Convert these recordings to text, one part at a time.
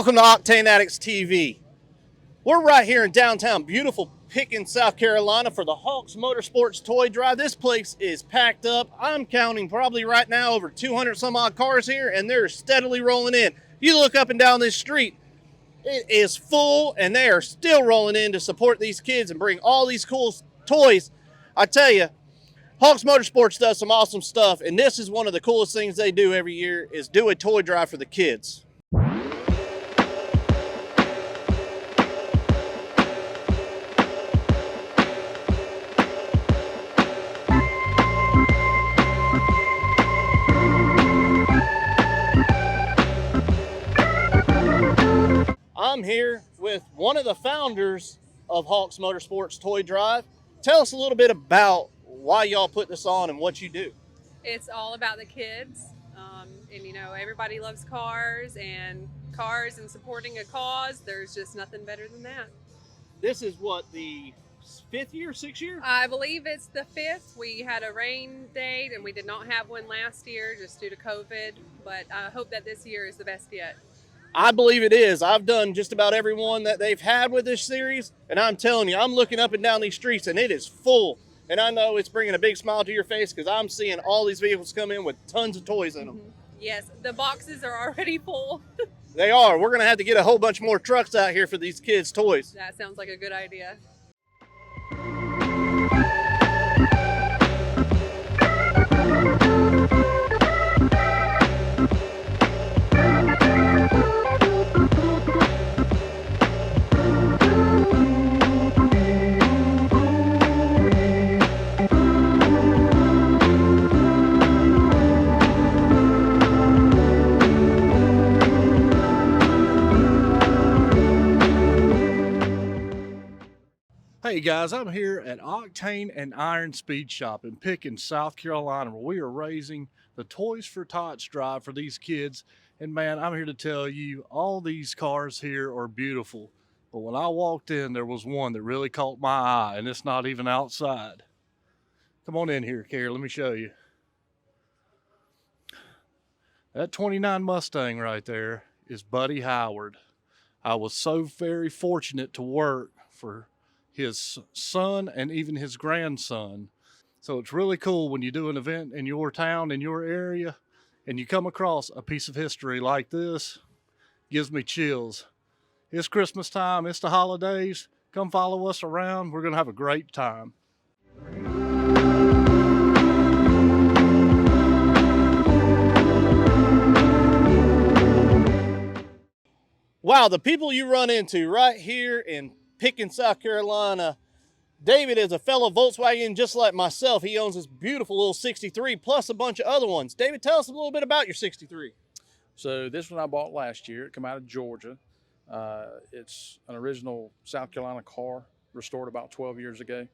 Welcome to Octane Addicts TV. We're right here in downtown beautiful Pickens, South Carolina for the Hawks Motorsports Toy Drive. This place is packed up. I'm counting probably right now over 200 some odd cars here, and they're steadily rolling in. You look up and down this street, it is full, and they are still rolling in to support these kids and bring all these cool toys. I tell you, Hawks Motorsports does some awesome stuff, and this is one of the coolest things they do every year is do a toy drive for the kids. I'm here with one of the founders of Hawks Motorsports Toy Drive. Tell us a little bit about why y'all put this on and what you do. It's all about the kids, and you know, everybody loves cars and supporting a cause. There's just nothing better than that. This is what, the 5th year, 6th year? I believe it's the 5th. We had a rain date and we did not have one last year just due to COVID, but I hope that this year is the best yet. I believe it is. I've done just about every one that they've had with this series, and I'm telling you, I'm looking up and down these streets and it is full. And I know it's bringing a big smile to your face because I'm seeing all these vehicles come in with tons of toys in them. Yes, the boxes are already full. They are. We're going to have to get a whole bunch more trucks out here for these kids' toys. That sounds like a good idea. Hey guys, I'm here at Octane and Iron Speed Shop in Pickens, South Carolina, where we are raising the Toys for Tots drive for these kids. And man, I'm here to tell you, all these cars here are beautiful. But when I walked in, there was one that really caught my eye, and it's not even outside. Come on in here, Carrie, let me show you. That 29 Mustang right there is Buddy Howard. I was so very fortunate to work for his son and even his grandson. So it's really cool when you do an event in your town, in your area, and you come across a piece of history like this. Gives me chills. It's Christmas time, it's the holidays. Come follow us around, we're gonna have a great time. Wow, the people you run into right here in Pickens, South Carolina. David is a fellow Volkswagen just like myself. He owns this beautiful little 63 plus a bunch of other ones. David, tell us a little bit about your 63. So this one I bought last year. It came out of Georgia. It's an original South Carolina car, restored about 12 years ago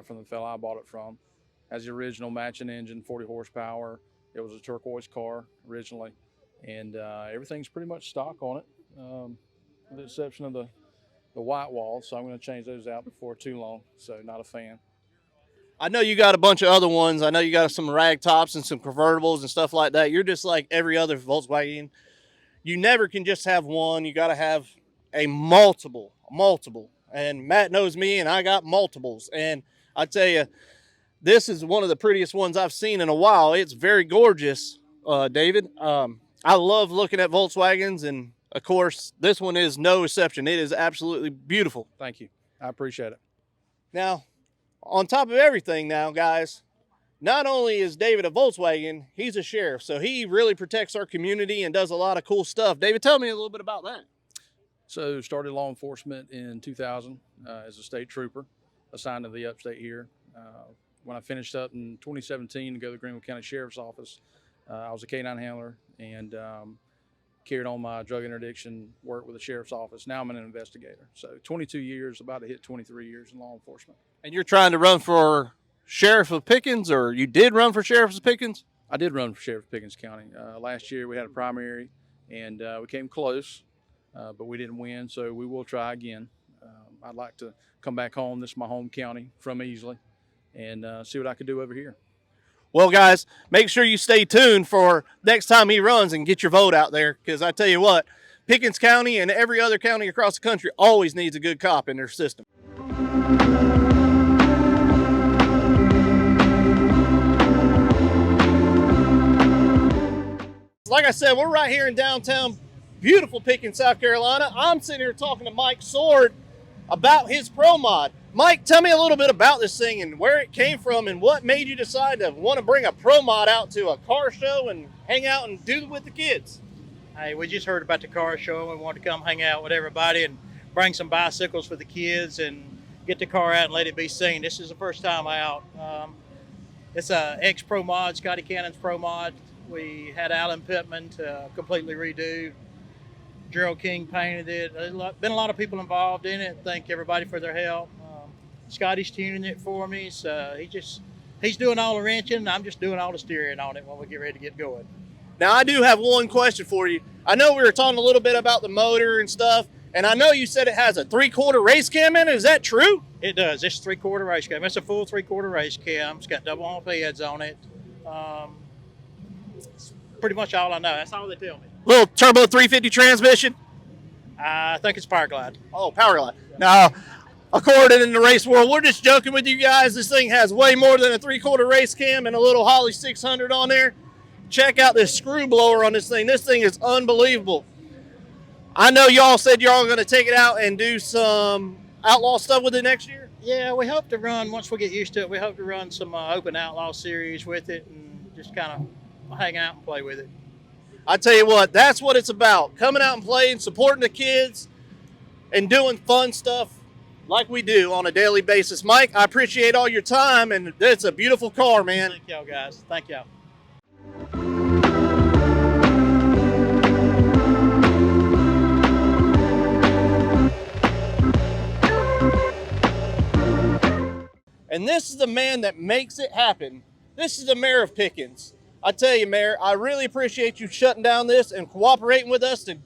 from the fella I bought it from. Has the original matching engine, 40 horsepower. It was a turquoise car originally, and everything's pretty much stock on it, with the exception of the white walls, so I'm going to change those out before too long, so not a fan. I know you got a bunch of other ones. I know you got some rag tops and some convertibles and stuff like that. You're just like every other Volkswagen. You never can just have one. You got to have a multiple. And Matt knows me, and I got multiples. And I tell you, this is one of the prettiest ones I've seen in a while. It's very gorgeous, David. I love looking at Volkswagens, and of course, this one is no exception. It is absolutely beautiful. Thank you. I appreciate it. Now, on top of everything now, guys, not only is David a Volkswagen, he's a sheriff. So he really protects our community and does a lot of cool stuff. David, tell me a little bit about that. So started law enforcement in 2000 as a state trooper, assigned to the upstate here. When I finished up in 2017 to go to the Greenville County Sheriff's Office, I was a K-9 handler and carried on my drug interdiction work with the sheriff's office. Now I'm an investigator. So 22 years, about to hit 23 years in law enforcement. And you're trying to run for sheriff of Pickens, or you did run for sheriff of Pickens? I did run for sheriff of Pickens County. Last year we had a primary and we came close, but we didn't win. So we will try again. I'd like to come back home. This is my home county from Easley, and see what I could do over here. Well, guys, make sure you stay tuned for next time he runs and get your vote out there, because I tell you what, Pickens County and every other county across the country always needs a good cop in their system. Like I said, we're right here in downtown, beautiful Pickens, South Carolina. I'm sitting here talking to Mike Sword about his Pro Mod. Mike, tell me a little bit about this thing and where it came from and what made you decide to want to bring a Pro Mod out to a car show and hang out and do it with the kids. Hey, we just heard about the car show and we wanted to come hang out with everybody and bring some bicycles for the kids and get the car out and let it be seen. This is the first time out. It's a ex-Pro Mod, Scotty Cannon's Pro Mod. We had Alan Pittman to completely redo. Gerald King painted it. There's been a lot of people involved in it. Thank everybody for their help. Scotty's tuning it for me, so he's doing all the wrenching. I'm just doing all the steering on it when we get ready to get going. Now, I do have one question for you. I know we were talking a little bit about the motor and stuff, and I know you said it has a 3/4 race cam in it. Is that true? It does. It's a 3/4 race cam. It's a full 3/4 race cam. It's got double on heads on it. It's pretty much all I know. That's all they tell me. Little turbo 350 transmission? I think it's Power Glide. Oh, Power Glide. Now, according in the race world, we're just joking with you guys. This thing has way more than a 3/4 race cam and a little Holly 600 on there. Check out this screw blower on this thing. This thing is unbelievable. I know y'all said y'all going to take it out and do some outlaw stuff with it next year. Yeah, we hope to run, once we get used to it, we hope to run some open outlaw series with it and just kind of hang out and play with it. I tell you what, that's what it's about. Coming out and playing, supporting the kids, and doing fun stuff like we do on a daily basis. Mike, I appreciate all your time, and it's a beautiful car, man. Thank y'all, guys. Thank y'all. And this is the man that makes it happen. This is the mayor of Pickens. I tell you, Mayor, I really appreciate you shutting down this and cooperating with us to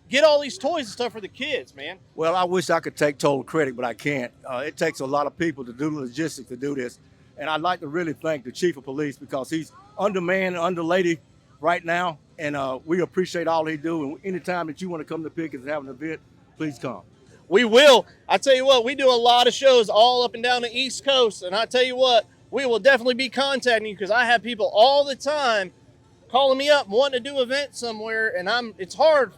get all these toys and stuff for the kids, man. Well, I wish I could take total credit, but I can't. It takes a lot of people to do the logistics to do this. And I'd like to really thank the chief of police because he's undermanned, underlady right now. And we appreciate all he do. And anytime that you want to come to Pickens and have an event, please come. We will. I tell you what, we do a lot of shows all up and down the East Coast. And I tell you what, we will definitely be contacting you because I have people all the time calling me up wanting to do events somewhere. And it's hard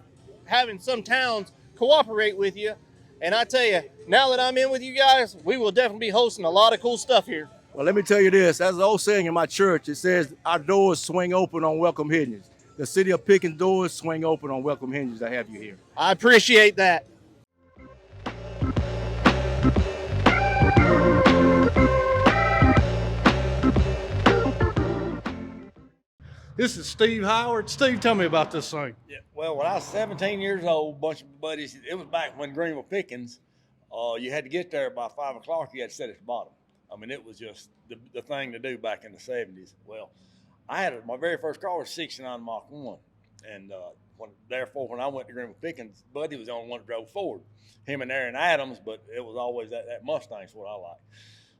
having some towns cooperate with you. And I tell you, now that I'm in with you guys, we will definitely be hosting a lot of cool stuff here. Well, let me tell you this. As the old saying in my church, it says, our doors swing open on welcome hinges. The city of Pickens doors swing open on welcome hinges to have you here. I appreciate that. This is Steve Howard. Steve, tell me about this thing. Yeah, well, when I was 17 years old, a bunch of buddies, it was back when Greenville Pickens, you had to get there by 5 o'clock, you had to sit at the bottom. I mean, it was just the thing to do back in the 70s. Well, my very first car was 69 Mach 1. And therefore, when I went to Greenville Pickens, Buddy was the only one that drove Ford. Him and Aaron Adams, but it was always that Mustang's what I liked.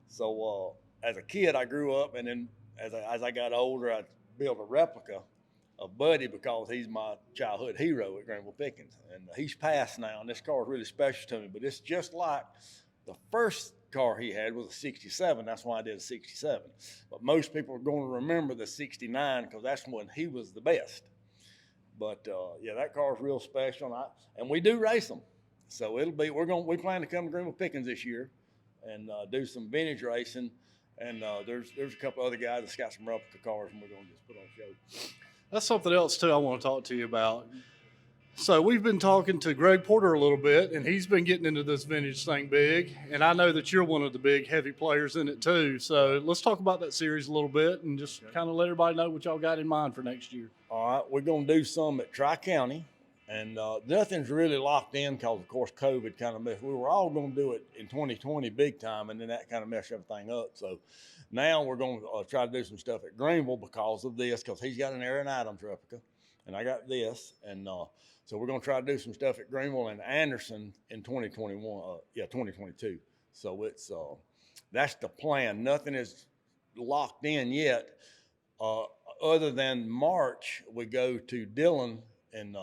So as a kid, I grew up, and then as I got older, I built a replica of Buddy because he's my childhood hero at Greenville Pickens. And he's passed now, and this car is really special to me. But it's just like the first car he had was a 67. That's why I did a 67. But most people are going to remember the 69 because that's when he was the best. But yeah, that car is real special, and we do race them. So we plan to come to Greenville Pickens this year and do some vintage racing. And there's a couple other guys that's got some replica cars, and we're going to just put on a show. That's something else, too, I want to talk to you about. So we've been talking to Greg Porter a little bit, and he's been getting into this vintage thing big. And I know that you're one of the big, heavy players in it, too. So let's talk about that series a little bit and just kind of let everybody know what y'all got in mind for next year. All right, we're going to do some at Tri-County. And nothing's really locked in because, of course, COVID kind of messed. We were all going to do it in 2020 big time, and then that kind of messed everything up. So now we're going to try to do some stuff at Greenville because of this, because he's got an Aaron Adams replica, and I got this. And so we're going to try to do some stuff at Greenville and Anderson in 2022. So that's the plan. Nothing is locked in yet. Other than March, we go to Dillon in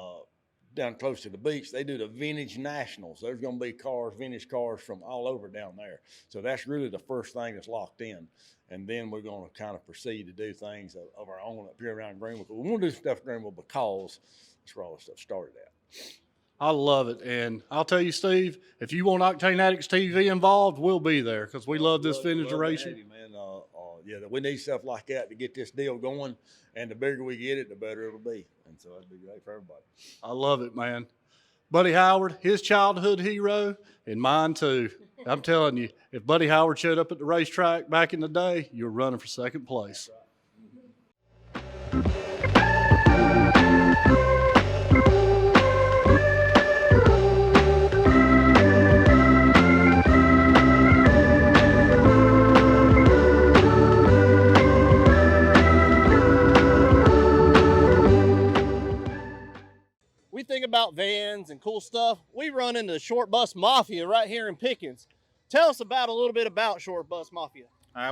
down close to the beach, they do the Vintage Nationals. There's going to be vintage cars from all over down there. So that's really the first thing that's locked in. And then we're going to kind of proceed to do things of our own up here around Greenville. We want to do stuff in Greenville because that's where all this stuff started at. I love it. And I'll tell you, Steve, if you want Octane Addicts TV involved, we'll be there because we love this vintage racing. Man. Yeah, we need stuff like that to get this deal going. And the bigger we get it, the better it'll be. And so that'd be great for everybody. I love it, man. Buddy Howard, his childhood hero, and mine too. I'm telling you, if Buddy Howard showed up at the racetrack back in the day, you were running for second place. We think about vans and cool stuff. We run into the Short Bus Mafia right here in Pickens. Tell us about a little bit about Short Bus Mafia.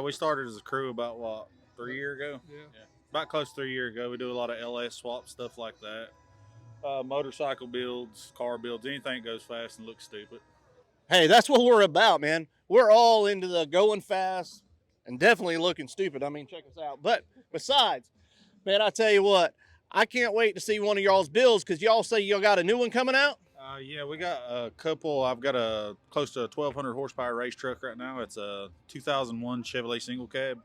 We started as a crew about, 3 years ago? Yeah. About close to 3 years ago. We do a lot of LS swap, stuff like that. Motorcycle builds, car builds, anything that goes fast and looks stupid. Hey, that's what we're about, man. We're all into the going fast and definitely looking stupid. I mean, check us out. But besides, man, I tell you what, I can't wait to see one of y'all's builds because y'all say y'all got a new one coming out. Yeah, we got a couple. I've got a close to a 1,200 horsepower race truck right now. It's a 2001 Chevrolet single cab.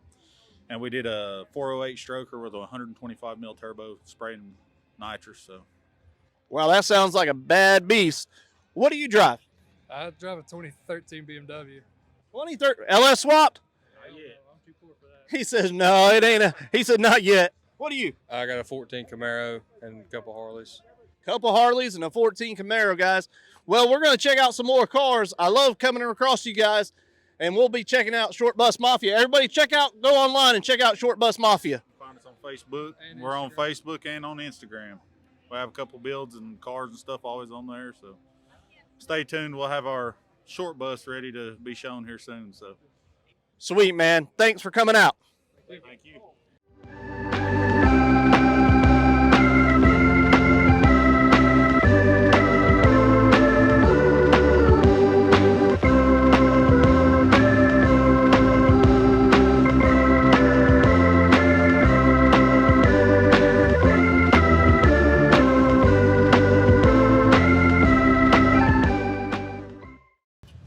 And we did a 408 stroker with a 125 mil turbo spraying nitrous. So, Well, that sounds like a bad beast. What do you drive? I drive a 2013 BMW. 2013 LS swapped? Not yet. I'm too poor for that. He says, no, it ain't. He said, not yet. What do you? I got a 14 Camaro and a couple Harleys. Couple Harleys and a 14 Camaro, guys. Well, we're going to check out some more cars. I love coming across you guys, and we'll be checking out Short Bus Mafia. Everybody go online and check out Short Bus Mafia. find us on Facebook. And We're on Instagram. Facebook and on Instagram. We have a couple builds and cars and stuff always on there. So stay tuned. We'll have our short bus ready to be shown here soon. So Sweet, man. Thanks for coming out. thank you.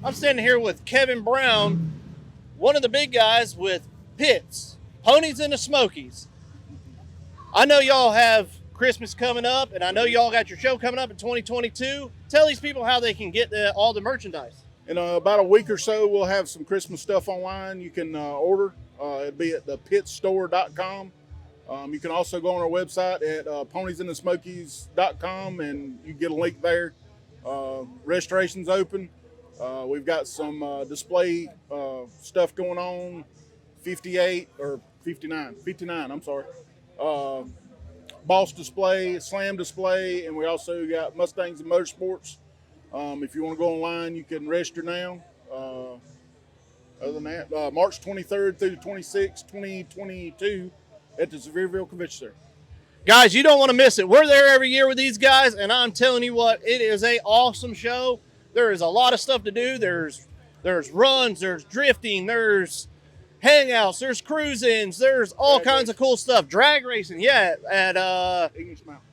I'm standing here with Kevin Brown, one of the big guys with Pitts, Ponies and the Smokies. I know y'all have Christmas coming up, and I know y'all got your show coming up in 2022. Tell these people how they can get all the merchandise. In about a week or so, we'll have some Christmas stuff online you can order. It'll be at thepitstore.com. You can also go on our website at poniesandthesmokies.com, and you get a link there. Registration's open. We've got some display stuff going on, 59, I'm sorry. Boss display, Slam display, and we also got Mustangs and Motorsports. If you want to go online, you can register now. Other than that, March 23rd through the 26th, 2022 at the Sevierville Convention Center. Guys, you don't want to miss it. We're there every year with these guys, and I'm telling you what, it is an awesome show. There is a lot of stuff to do. There's runs, there's drifting, there's hangouts, there's cruise-ins, there's all kinds of cool stuff. Drag racing, yeah, at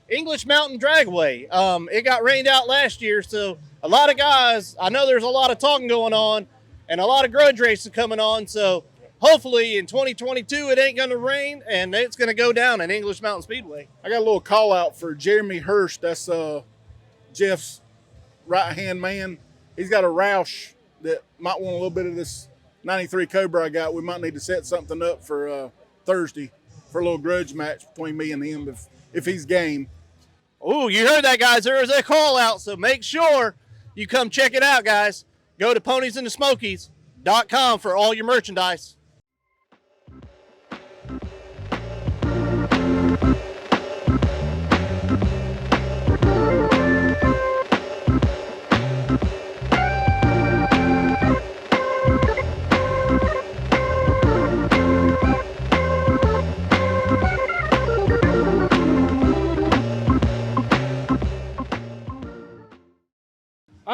English Mountain Dragway. It got rained out last year, so a lot of guys, I know there's a lot of talking going on and a lot of grudge races coming on, so hopefully in 2022 it ain't going to rain and it's going to go down at English Mountain Speedway. I got a little call out for Jeremy Hurst. That's Jeff's right-hand man. He's got a Roush that might want a little bit of this 93 Cobra I got. We might need to set something up for Thursday for a little grudge match between me and him if he's game. Oh, you heard that, guys. There is a call out, so make sure you come check it out, guys. Go to poniesandthesmokies.com for all your merchandise.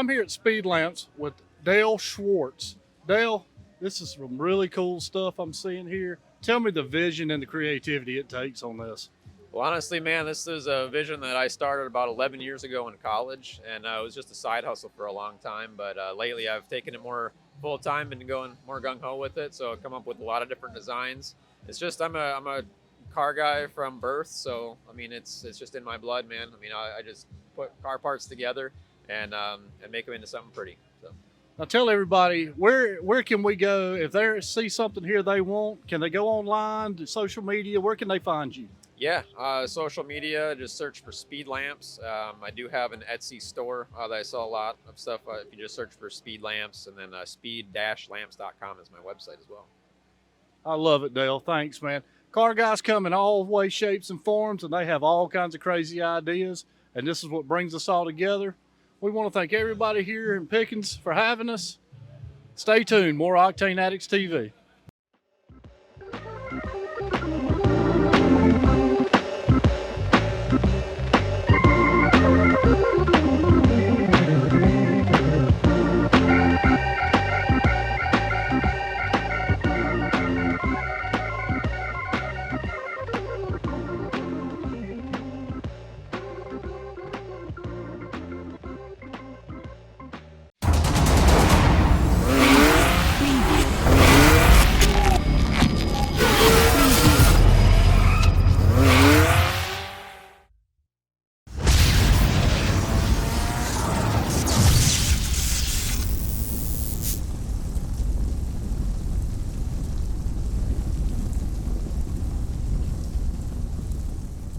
I'm here at Speed Lamps with Dale Schwartz. Dale, this is some really cool stuff I'm seeing here. Tell me the vision and the creativity it takes on this. Well, honestly, man, this is a vision that I started about 11 years ago in college, and it was just a side hustle for a long time. But lately, I've taken it more full time and going more gung ho with it. So I've come up with a lot of different designs. It's just I'm a car guy from birth, so I mean it's just in my blood, man. I mean I just put car parts together and make them into something pretty. So. Now tell everybody, where can we go if they see something here they want? Can they go online, to social media? Where can they find you? Yeah, social media, just search for Speed Lamps. I do have an Etsy store that I sell a lot of stuff. If you just search for Speed Lamps, and then speed-lamps.com is my website as well. I love it, Dale. Thanks, man. Car guys come in all ways, shapes, and forms, and they have all kinds of crazy ideas, and this is what brings us all together. We want to thank everybody here in Pickens for having us. Stay tuned. More Octane Addicts TV.